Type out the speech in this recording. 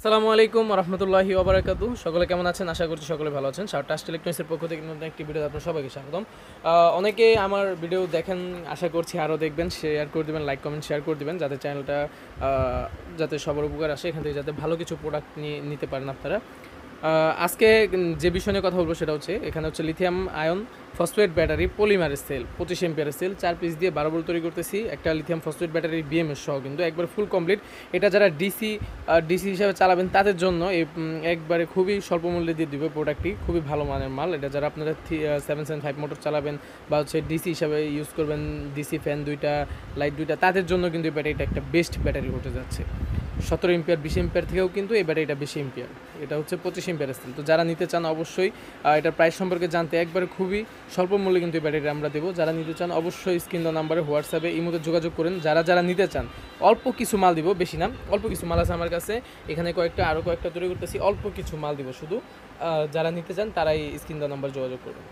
আসসালামু আলাইকুম রহমতুল্লাহি ওবারাকাতু। সকলে কেমন আছেন? আশা করছি সকলে ভালো আছেন। টাস্ট ইলেকট্রনিক্সের পক্ষ থেকে নতুন একটি ভিডিও আপনার সবাইকে স্বাগতম। অনেকে আমার ভিডিও দেখেন, আশা করছি আরও দেখবেন, শেয়ার করে দেবেন, লাইক কমেন্ট শেয়ার করে দেবেন, যাতে চ্যানেলটা যাতে সবার উপকার আসে, এখান থেকে যাতে ভালো কিছু প্রোডাক্ট নিয়ে নিতে পারেন আপনারা। আজকে যে বিষয় নিয়ে কথা বলবো সেটা হচ্ছে, এখানে হচ্ছে লিথিয়াম আয়ন ফসফেট ব্যাটারি পলিমারের সেল 25 এম্পিয়ারের সেল 4 পিস দিয়ে 12 ভোল্ট তৈরি করতেছি। একটা লিথিয়াম ফসফেট ব্যাটারি বিএমএস সহ কিন্তু একবার ফুল কমপ্লিট। এটা যারা ডিসি হিসাবে চালাবেন তাদের জন্য এই একবারে খুবই স্বল্প মূল্যে দিয়ে দিবে প্রোডাক্টটি। খুবই ভালো মানের মাল এটা। যারা আপনারা 775 মোটর চালাবেন বা হচ্ছে ডিসি হিসাবে ইউজ করবেন, ডিসি ফ্যান দুইটা, লাইট দুইটা, তাদের জন্য কিন্তু এই ব্যাটারিটা একটা বেস্ট ব্যাটারি হতে যাচ্ছে। 17 এম্পিয়ার 20 এম্পিয়ার থেকেও কিন্তু এই ব্যাটারিটা বেশি এম্পিয়ার। এটা হচ্ছে 25 এম্পিয়ারের সেল। তো যারা নিতে চান অবশ্যই এটার প্রাইস সম্পর্কে জানতে একবারে খুবই স্বল্প মূল্যে কিন্তু এই ব্যাটারিটা আমরা দেবো। যারা নিতে চান অবশ্যই স্ক্রিন দেওয়া নাম্বারে হোয়াটসঅ্যাপে ইমোতে যোগাযোগ করেন। যারা নিতে চান অল্প কিছু মাল দিব, বেশি না, অল্প কিছু মাল আছে আমার কাছে। এখানে আরও কয়েকটা তৈরি করতেছি, অল্প কিছু মাল দিব শুধু। যারা নিতে চান তারাই স্ক্রিন দেওয়া নাম্বার যোগাযোগ করবেন।